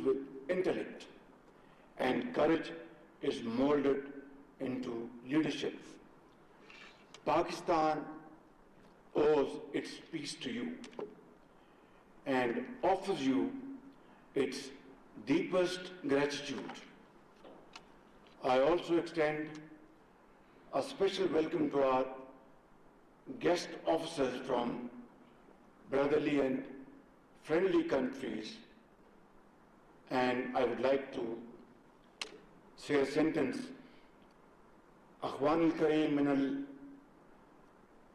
with intellect, and courage is molded into leadership. Pakistan owes its peace to you and offers you its deepest gratitude. I also extend a special welcome to our guest officers from brotherly and friendly countries, and I would like to say a sentence. Akhwan al-Kareem min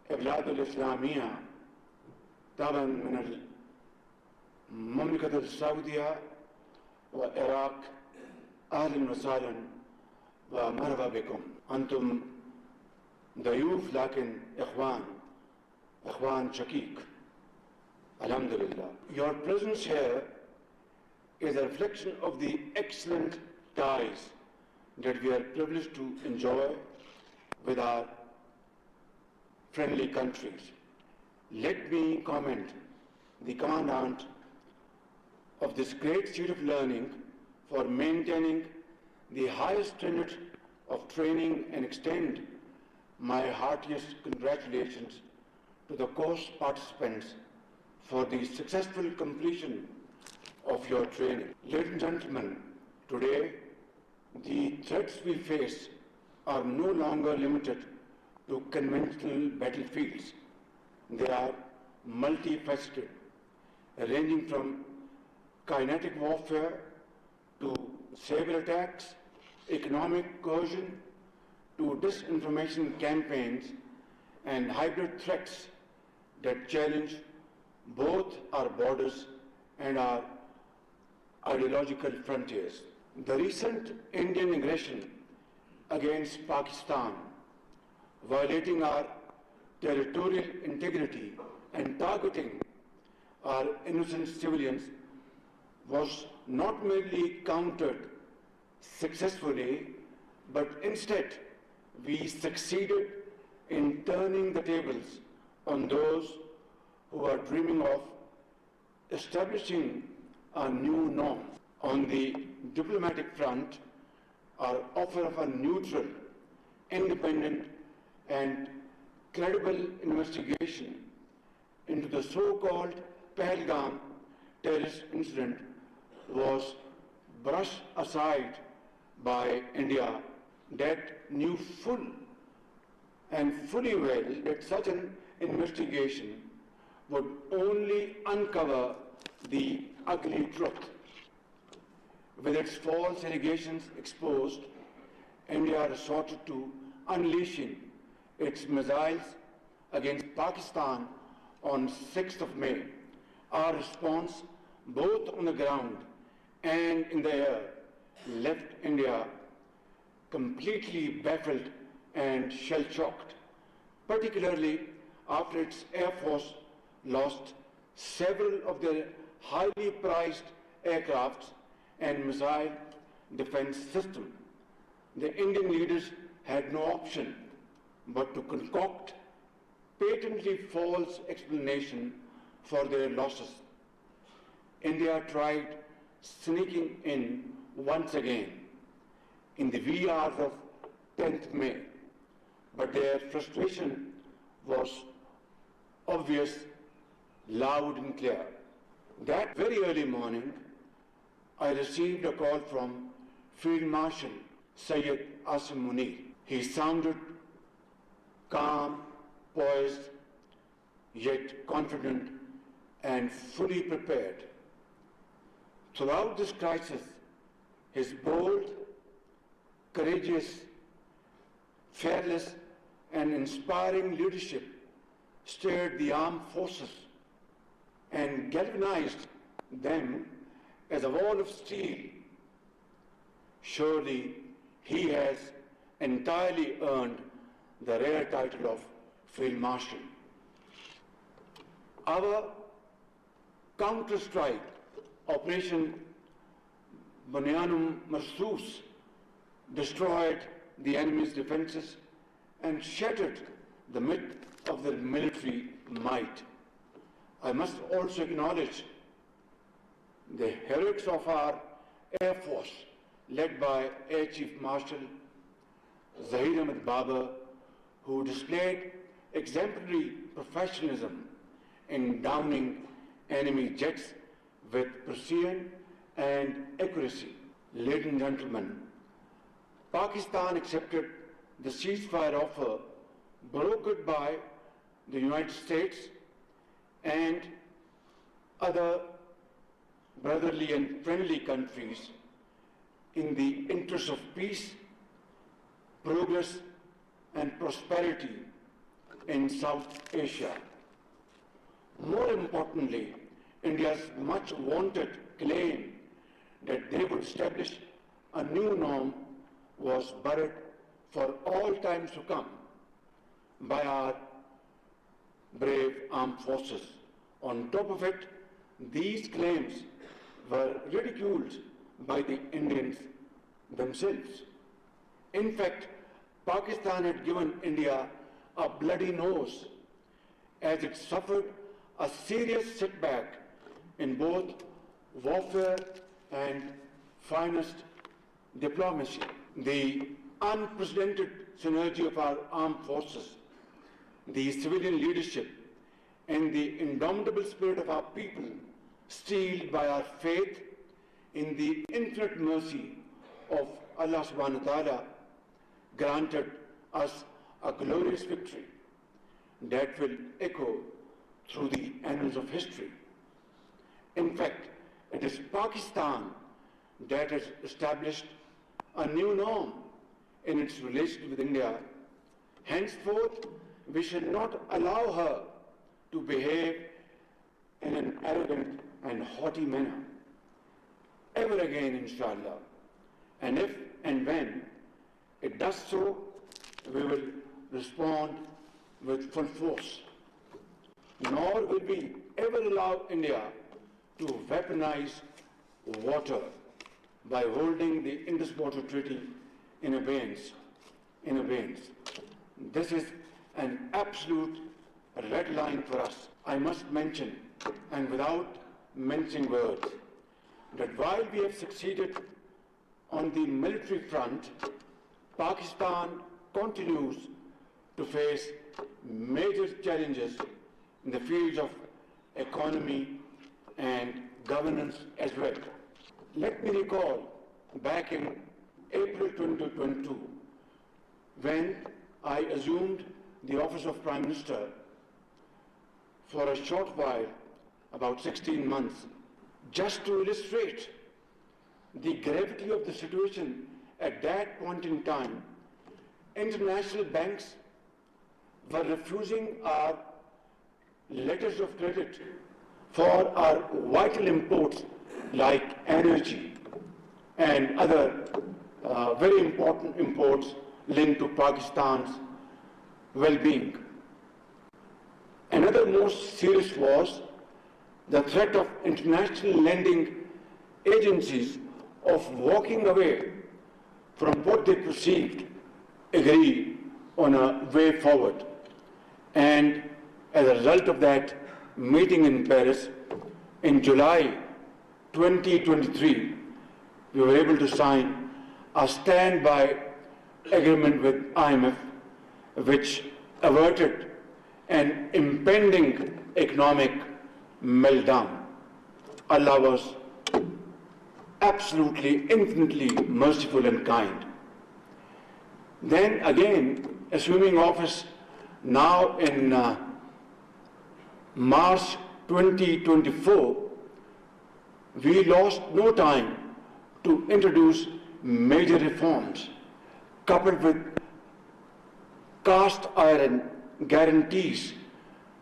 al-Iblad al-Islamiyya taban min al-Mamlakat al-Saudiya wa Iraq ahlan wa sahlan wa marhaba bikum. Antum dayoof lakin ikhwan shaqiq. Alhamdulillah. Your presence here is a reflection of the excellent ties that we are privileged to enjoy with our friendly countries. Let me commend the Commandant of this great seat of learning for maintaining the highest standard of training and extend my heartiest congratulations to the course participants for the successful completion of your training. Ladies and gentlemen, today the threats we face are no longer limited to conventional battlefields. They are multifaceted, ranging from kinetic warfare to cyber attacks, economic coercion, to disinformation campaigns and hybrid threats that challenge both our borders and our ideological frontiers. The recent Indian aggression against Pakistan, violating our territorial integrity and targeting our innocent civilians, was not merely countered successfully, but instead we succeeded in turning the tables on those who are dreaming of establishing a new norm. On the diplomatic front, our offer of a neutral, independent, and credible investigation into the so-called Pahalgam terrorist incident was brushed aside by India, that knew fully well that such an investigation would only uncover the ugly truth. With its false allegations exposed, India resorted to unleashing its missiles against Pakistan on 6th of May. Our response, both on the ground and in the air, left India completely baffled and shell-shocked, particularly after its Air Force lost several of their highly prized aircrafts and missile defense system. The Indian leaders had no option but to concoct patently false explanation for their losses. India tried sneaking in once again in the wee hours of 10th May, but their frustration was obvious, loud and clear. That very early morning, I received a call from Field Marshal Syed Asim Munir. He sounded calm, poised, yet confident and fully prepared. Throughout this crisis, his bold, courageous, fearless, and inspiring leadership stirred the armed forces and galvanized them as a wall of steel. Surely he has entirely earned the rare title of Field Marshal. Our counter-strike Operation Bunyanum Marsus destroyed the enemy's defenses and shattered the myth of their military might. I must also acknowledge the heroics of our Air Force, led by Air Chief Marshal Zahir Ahmed Babar, who displayed exemplary professionalism in downing enemy jets with precision and accuracy. Ladies and gentlemen, Pakistan accepted the ceasefire offer brokered by the United States and other brotherly and friendly countries in the interest of peace, progress and prosperity in South Asia. More importantly, India's much wanted claim that they would establish a new norm was buried for all times to come by our brave armed forces. On top of it, these claims were ridiculed by the Indians themselves. In fact, Pakistan had given India a bloody nose as it suffered a serious setback in both warfare and finest diplomacy. The unprecedented synergy of our armed forces, the civilian leadership, and the indomitable spirit of our people, steeled by our faith in the infinite mercy of Allah subhanahu wa ta'ala, granted us a glorious victory that will echo through the annals of history. In fact, it is Pakistan that has established a new norm in its relationship with India. Henceforth, we shall not allow her to behave in an arrogant and haughty manner ever again, inshallah. And if and when it does so, we will respond with full force. Nor will we ever allow India to weaponize water by holding the Indus Water Treaty in abeyance. This is an absolute red line for us. I must mention, and without mincing words, that while we have succeeded on the military front, Pakistan continues to face major challenges in the fields of economy and governance as well. Let me recall back in April 2022, when I assumed the office of Prime Minister for a short while, about 16 months, just to illustrate the gravity of the situation at that point in time. International banks were refusing our letters of credit for our vital imports like energy and other very important imports linked to Pakistan's well-being. Another most serious was the threat of international lending agencies of walking away from what they perceived agree on a way forward. And as a result of that meeting in Paris, in July 2023, we were able to sign a standby agreement with IMF, which averted an impending economic meltdown. Allah was absolutely, infinitely merciful and kind. Then again, assuming office now in March 2024, we lost no time to introduce major reforms, coupled with cast iron guarantees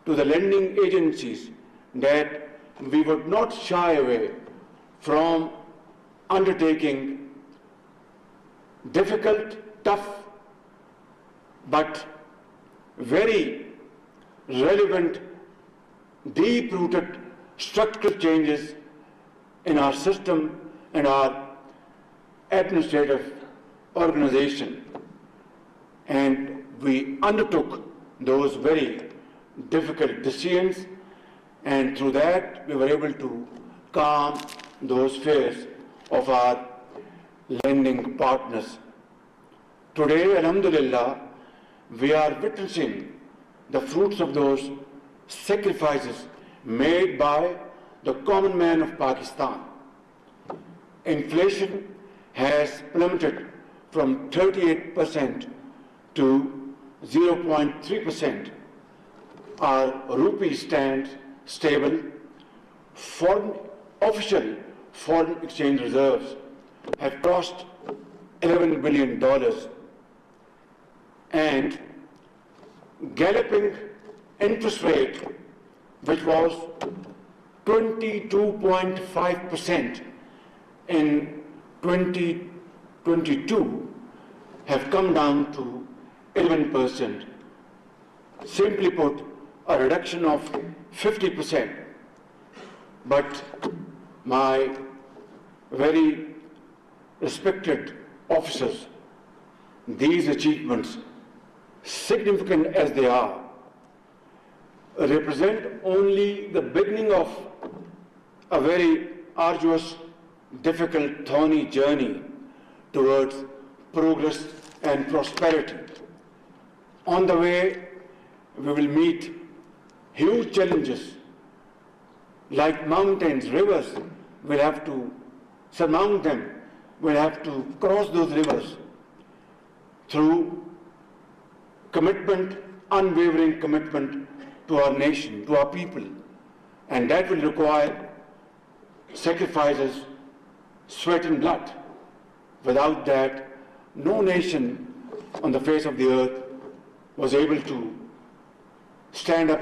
to the lending agencies that we would not shy away from undertaking difficult, tough, but very relevant, deep-rooted structural changes in our system and our administrative organization. And we undertook those very difficult decisions, and through that we were able to calm those fears of our lending partners. Today, alhamdulillah, we are witnessing the fruits of those sacrifices made by the common man of Pakistan. Inflation has plummeted from 38% to 0.3%. Our rupee stands stable. Official foreign exchange reserves have crossed $11 billion, and galloping interest rate, which was 22.5% in 2022, have come down to 11%. Simply put, a reduction of 50%. But my very respected officers, these achievements, significant as they are, represent only the beginning of a very arduous, difficult, thorny journey towards progress and prosperity. On the way, we will meet huge challenges like mountains, rivers. We'll have to surmount them. We'll have to cross those rivers through commitment, unwavering commitment to our nation, to our people. And that will require sacrifices, sweat and blood. Without that, no nation on the face of the earth was able to stand up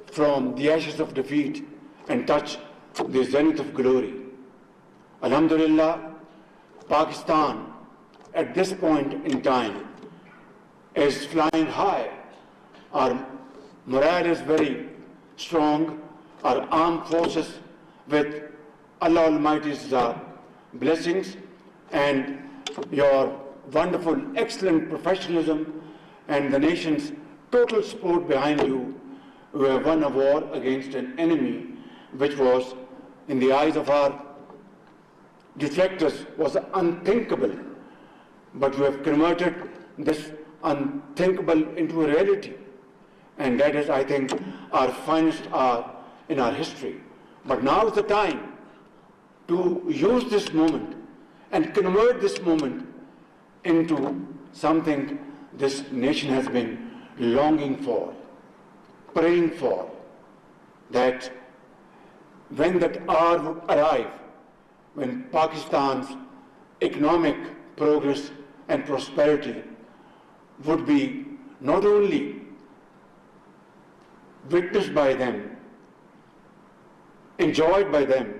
from the ashes of defeat and touch the zenith of glory. Alhamdulillah, Pakistan at this point in time is flying high. Our morale is very strong. Our armed forces, with Allah Almighty's blessings and your wonderful, excellent professionalism and the nation's total support behind you, we have won a war against an enemy which was, in the eyes of our detractors, was unthinkable. But we have converted this unthinkable into a reality. And that is, I think, our finest hour in our history. But now is the time to use this moment and convert this moment into something this nation has been longing for, praying for, that when that hour would arrive, when Pakistan's economic progress and prosperity would be not only witnessed by them, enjoyed by them,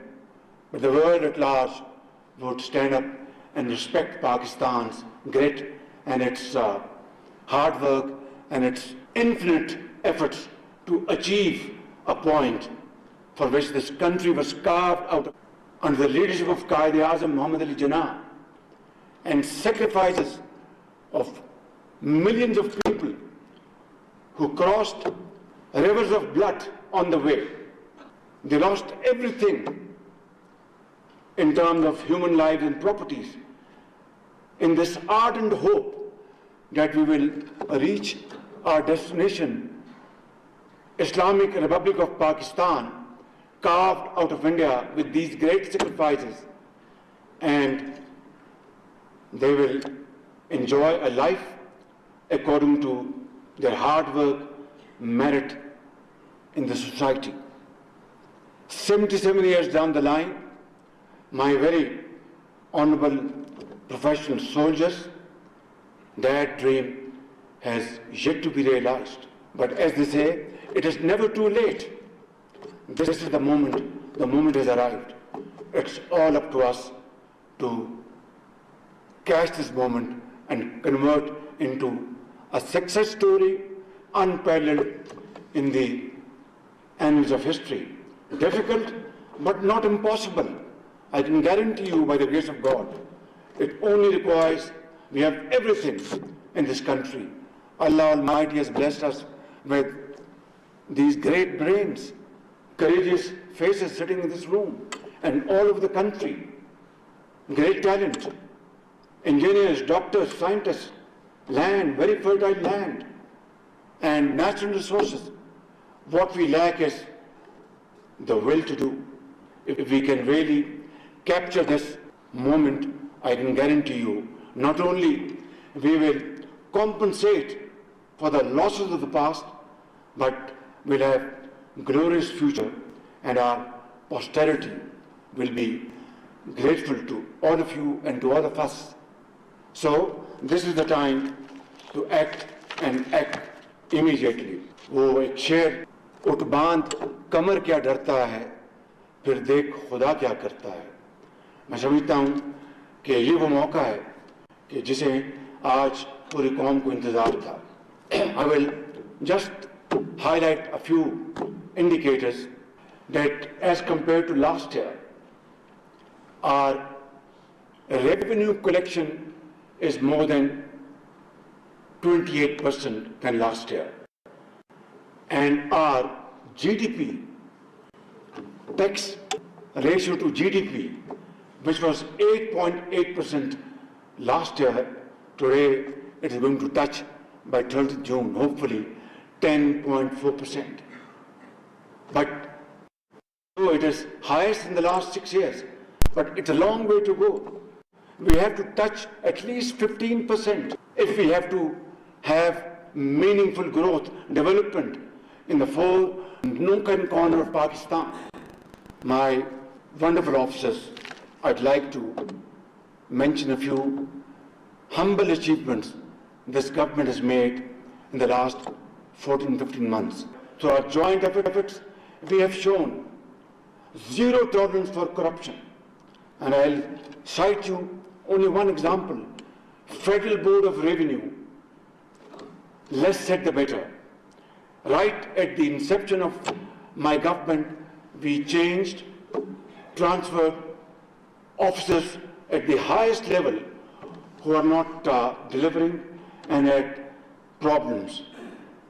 but the world at large would stand up and respect Pakistan's grit and its hard work and its infinite efforts to achieve a point for which this country was carved out under the leadership of Quaid-e-Azam Muhammad Ali Jinnah, and sacrifices of millions of people who crossed rivers of blood on the way. They lost everything in terms of human lives and properties in this ardent hope that we will reach our destination, Islamic Republic of Pakistan, carved out of India with these great sacrifices, and they will enjoy a life according to their hard work, merit in the society. 77 years down the line, my very honorable professional soldiers, that dream has yet to be realized. But as they say, it is never too late. This is the moment has arrived. It's all up to us to catch this moment and convert into a success story unparalleled in the annals of history. Difficult, but not impossible. I can guarantee you, by the grace of God, it only requires, we have everything in this country. Allah Almighty has blessed us with these great brains, courageous faces sitting in this room and all over the country. great talent, engineers, doctors, scientists, land, very fertile land, and natural resources. What we lack is the will to do. If we can really capture this moment, I can guarantee you, not only we will compensate for the losses of the past, but we'll have glorious future, and our posterity will be grateful to all of you and to all of us. So this is the time to act and act immediately. वो एक शेर, उठ बांध कमर क्या डरता है, फिर देख खुदा क्या करता है। मैं समझता हूँ कि ये वो मौका है कि जिसे आज पूरी कौम को इंतजार था। I will just highlight a few indicators that as compared to last year, our revenue collection is more than 28% than last year. And our GDP, tax ratio to GDP, which was 8.8% last year, today it is going to touch by 30th June, hopefully 10.4%. But so it is highest in the last 6 years, but it's a long way to go. We have to touch at least 15% if we have to have meaningful growth, development in the four nook and corner of Pakistan. My wonderful officers, I'd like to mention a few humble achievements this government has made in the last 14-15 months. Through our joint efforts, we have shown zero tolerance for corruption. And I'll cite you only one example. Federal Board of Revenue, less said the better. Right at the inception of my government, we changed, transferred officers at the highest level who are not delivering and had problems.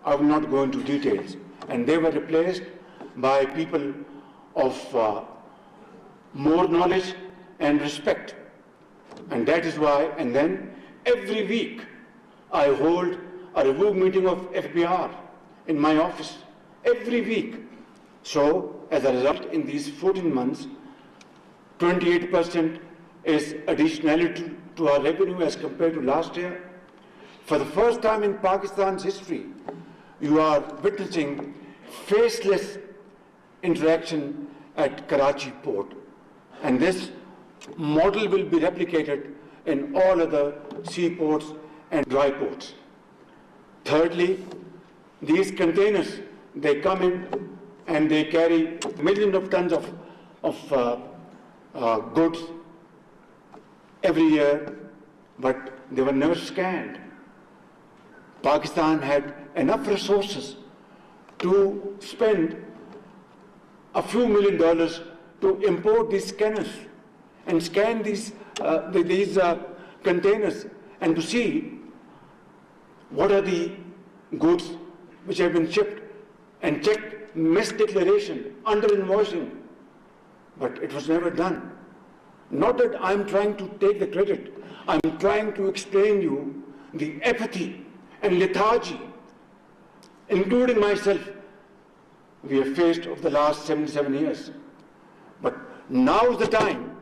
I will not go into details. And they were replaced by people of more knowledge and respect. And that is why, and then every week I hold a review meeting of FBR in my office, every week. So, as a result, in these 14 months, 28% is additionality to our revenue as compared to last year. For the first time in Pakistan's history, you are witnessing faceless interaction at Karachi port. And this model will be replicated in all other seaports and dry ports. Thirdly, these containers, they come in and they carry millions of tons of goods every year, but they were never scanned. Pakistan had enough resources to spend a few $1 million to import these scanners and scan these containers and to see what are the goods which have been shipped and check misdeclaration, under invoicing. But it was never done. Not that I'm trying to take the credit. I'm trying to explain you the apathy and lethargy, including myself, we have faced over the last 77 years. But now is the time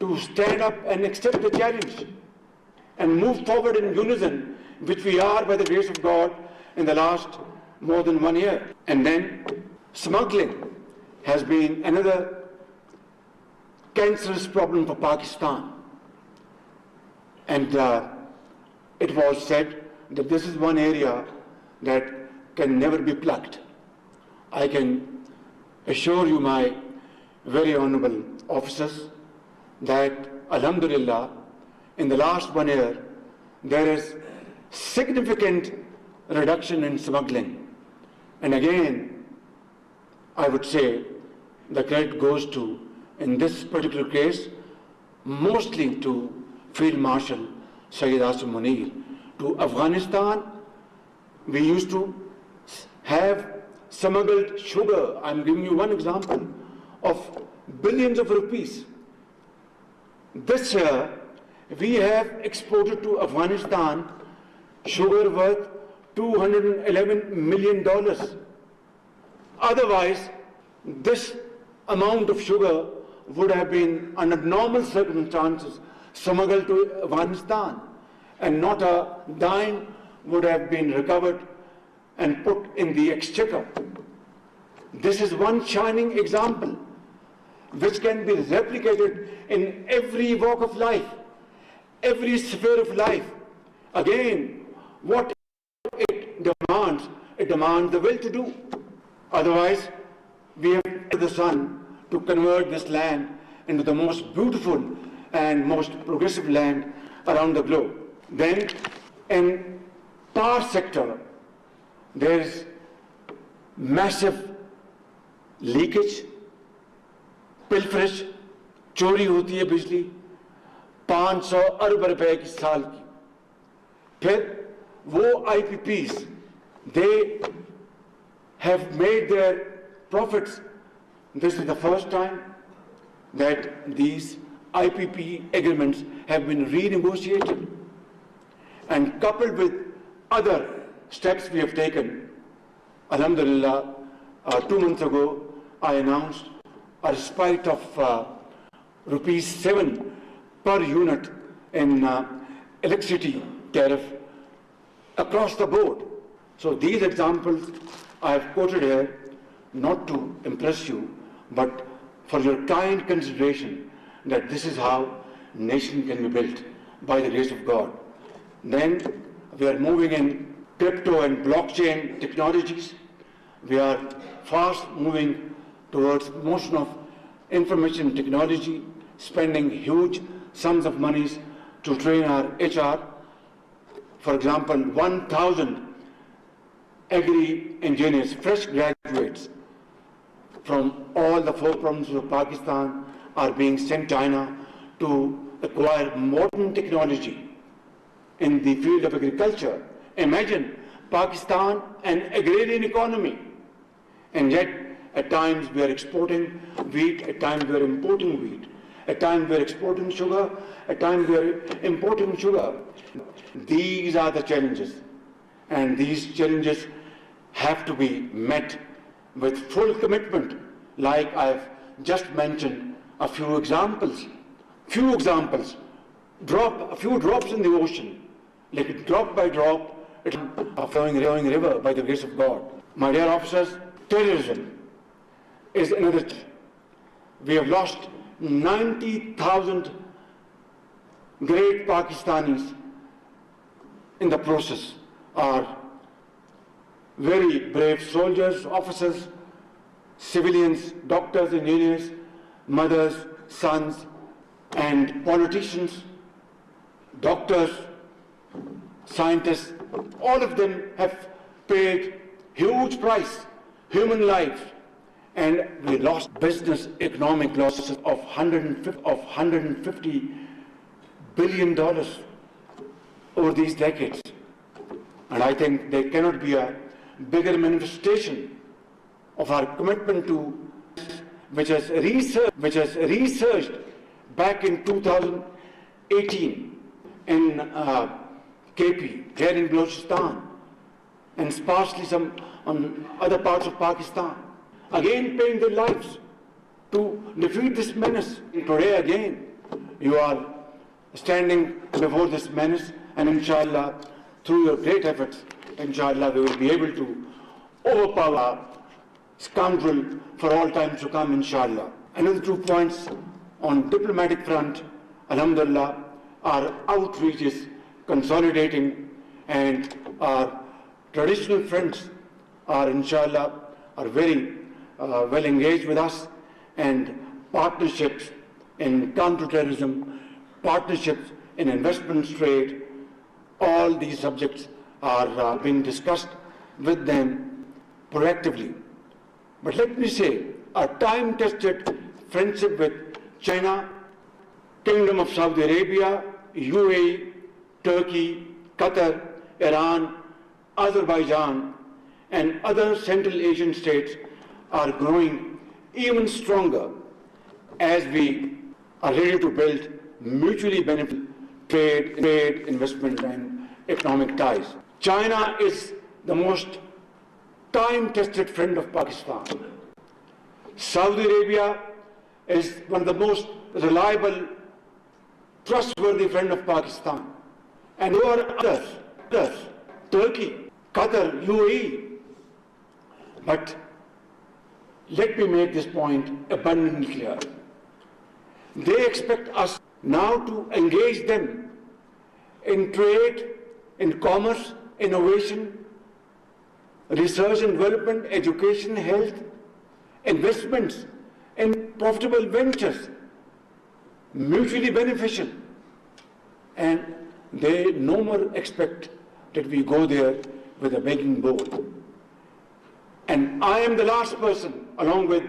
to stand up and accept the challenge and move forward in unison, which we are by the grace of God in the last more than 1 year. And then smuggling has been another cancerous problem for Pakistan. And it was said that this is one area that can never be plugged. I can assure you, my very honorable officers, that alhamdulillah, in the last 1 year, there is significant reduction in smuggling. And again, I would say the credit goes to, in this particular case, mostly to Field Marshal Sayyid Asim Munir. To Afghanistan, we used to have smuggled sugar. I'm giving you one example of billions of rupees. This year, we have exported to Afghanistan sugar worth $211 million. Otherwise, this amount of sugar would have been, under normal circumstances, smuggled to Afghanistan, and not a dime would have been recovered and put in the exchequer. This is one shining example which can be replicated in every walk of life, every sphere of life. Again, what it demands the will to do. Otherwise, we have the sun to convert this land into the most beautiful and most progressive land around the globe. Then, in power sector, there is massive leakage, pilferage, चोरी होती है बिजली 500 अरब रुपए की साल की. फिर वो IPPs, they have made their profits. This is the first time that these IPP agreements have been renegotiated, and coupled with other steps we have taken. Alhamdulillah, 2 months ago, I announced a respite of rupees 7 per unit in electricity tariff across the board. So these examples I have quoted here not to impress you, but for your kind consideration that this is how nation can be built by the grace of God. Then we are moving in crypto and blockchain technologies. We are fast moving towards motion of information technology, spending huge sums of monies to train our HR. For example, 1,000 agri engineers, fresh graduates from all the 4 provinces of Pakistan are being sent to China to acquire modern technology in the field of agriculture. Imagine Pakistan, an agrarian economy, and yet at times we are exporting wheat, at times we are importing wheat, at times we are exporting sugar, at times we are importing sugar. These are the challenges, and these challenges have to be met with full commitment, like I've just mentioned a few examples. A few drops in the ocean, like drop by drop, it's a flowing river by the grace of God. My dear officers, terrorism is another. We have lost 90,000 great Pakistanis in the process. Are very brave soldiers, officers, civilians, doctors, engineers, mothers, sons, and politicians, doctors, scientists. All of them have paid huge price, human lives, and we lost business economic losses of $150 billion over these decades. And I think there cannot be a bigger manifestation of our commitment to which has researched back in 2018 in KP, here in Balochistan, and sparsely some on other parts of Pakistan, again paying their lives to defeat this menace. Today again, you are standing before this menace, and inshallah, through your great efforts, inshallah, we will be able to overpower scoundrel for all times to come, inshallah. Another 2 points on diplomatic front. Alhamdulillah, our outreach is consolidating, and our traditional friends are, inshallah, are very well engaged with us, and partnerships in counterterrorism, partnerships in investment trade, all these subjects are being discussed with them proactively. But let me say, a time-tested friendship with China, Kingdom of Saudi Arabia, UAE, Turkey, Qatar, Iran, Azerbaijan, and other Central Asian states are growing even stronger as we are ready to build mutually beneficial trade, investment and economic ties. China is the most time-tested friend of Pakistan. Saudi Arabia is one of the most reliable, trustworthy friend of Pakistan. And who are others? Turkey, Qatar, UAE. But let me make this point abundantly clear. They expect us now to engage them in trade, in commerce, innovation, research and development, education, health, investments, and profitable ventures, mutually beneficial. And they no more expect that we go there with a begging bowl. And I am the last person, along with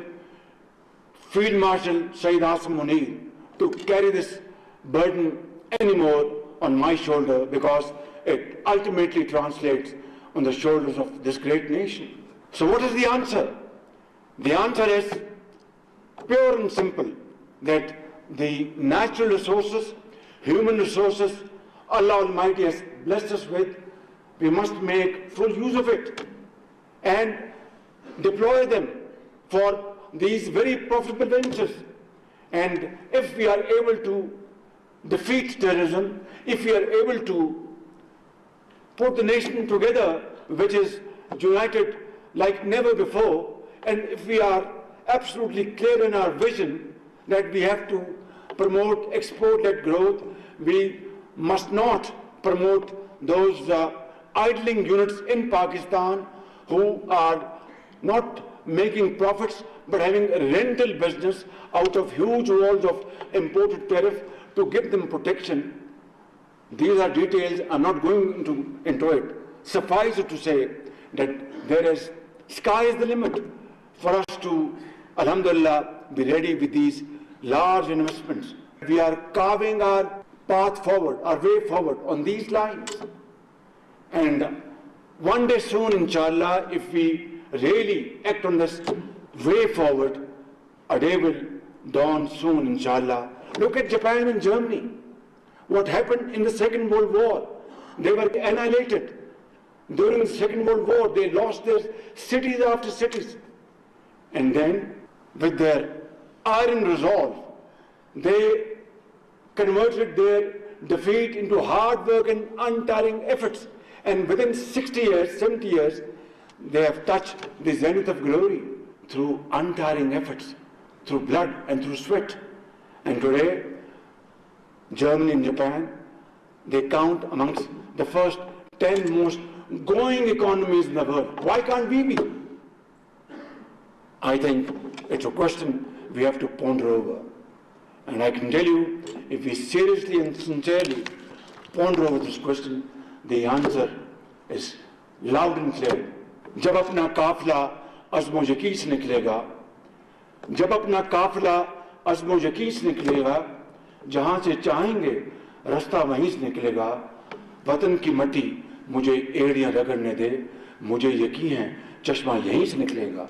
Field Marshal Sayyid Asim Munir, to carry this burden anymore on my shoulder, because it ultimately translates on the shoulders of this great nation. So what is the answer? The answer is pure and simple, that the natural resources, human resources Allah Almighty has blessed us with, we must make full use of it and deploy them for these very profitable ventures. And if we are able to defeat terrorism, if we are able to put the nation together, which is united like never before, and if we are absolutely clear in our vision that we have to promote export-led growth, we must not promote those idling units in Pakistan who are not making profits but having a rental business out of huge walls of imported tariff to give them protection. These are details, I'm not going into it. Suffice it to say that there is, sky is the limit for us to, alhamdulillah, be ready with these large investments. We are carving our path forward, our way forward on these lines. And one day soon, inshallah, if we really act on this way forward, a day will dawn soon, inshallah. Look at Japan and Germany. What happened in the Second World War? They were annihilated. During the Second World War, they lost their cities after cities. And then, with their iron resolve, they converted their defeat into hard work and untiring efforts. And within 60 years, 70 years, they have touched the zenith of glory through untiring efforts, through blood and through sweat. And today, Germany and Japan, they count amongst the first 10 most growing economies in the world. Why can't we be? I think it's a question we have to ponder over. And I can tell you, if we seriously and sincerely ponder over this question, the answer is loud and clear. जब अपना काफिला अज़्म यकीन से निकलेगा, जब अपना काफिला अज़्म यकीन से निकलेगा, जहाँ से चाहेंगे रास्ता वहीं से निकलेगा, वतन की मट्टी मुझे एड़ियाँ रगड़ने दे, मुझे यकीन है चश्मा यहीं से निकलेगा.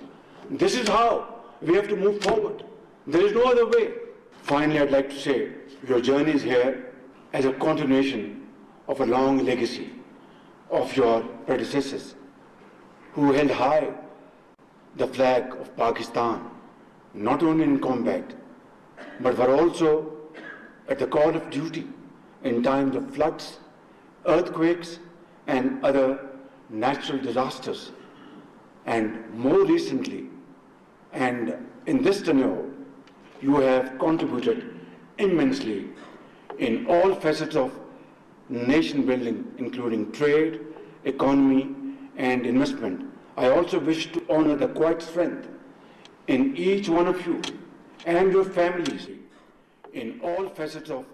This is how we have to move forward. There is no other way. Finally, I'd like to say, your journey is here as a continuation of a long legacy of your predecessors who held high the flag of Pakistan, not only in combat, but were also at the call of duty in times of floods, earthquakes, and other natural disasters. And more recently, and in this tenure, you have contributed immensely in all facets of nation building, including trade, economy, and investment. I also wish to honor the quiet strength in each one of you and your families in all facets of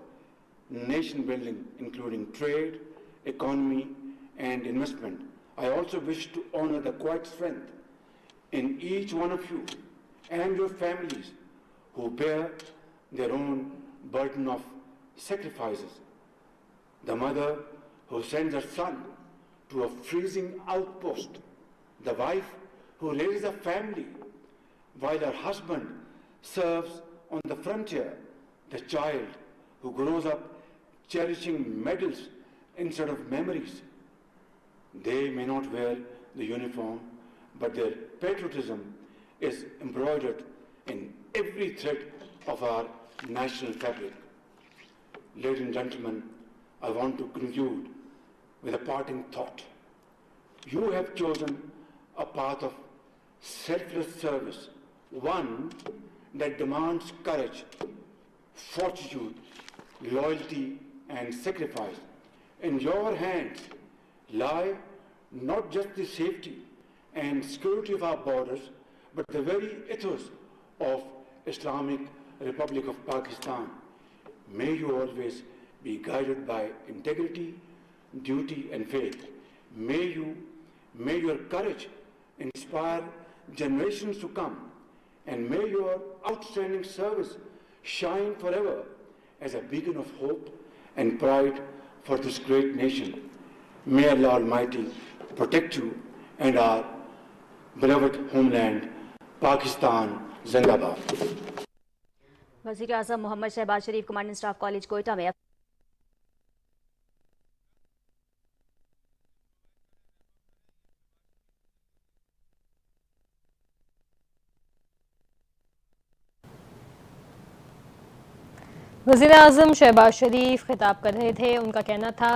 nation building, including trade, economy, and investment. I also wish to honor the quiet strength in each one of you and your families who bear their own burden of sacrifices. The mother who sends her son to a freezing outpost, the wife who raises a family while her husband serves on the frontier, the child who grows up cherishing medals instead of memories. They may not wear the uniform, but their patriotism is embroidered in every thread of our national fabric. Ladies and gentlemen, I want to conclude with a parting thought. You have chosen a path of selfless service, one that demands courage, fortitude, loyalty, and sacrifice. In your hands lie not just the safety and security of our borders, but the very ethos of Islamic Republic of Pakistan. May you always be guided by integrity, duty, and faith. May your courage inspire generations to come, and may your outstanding service shine forever as a beacon of hope and pride for this great nation. May Allah Almighty protect you and our beloved homeland, Pakistan Zindabad. वज़ीर आज़म मोहम्मद शहबाज शरीफ commandant staff college Quetta में वज़ीर आज़म शहबाज शरीफ खिताब कर रहे थे। उनका कहना था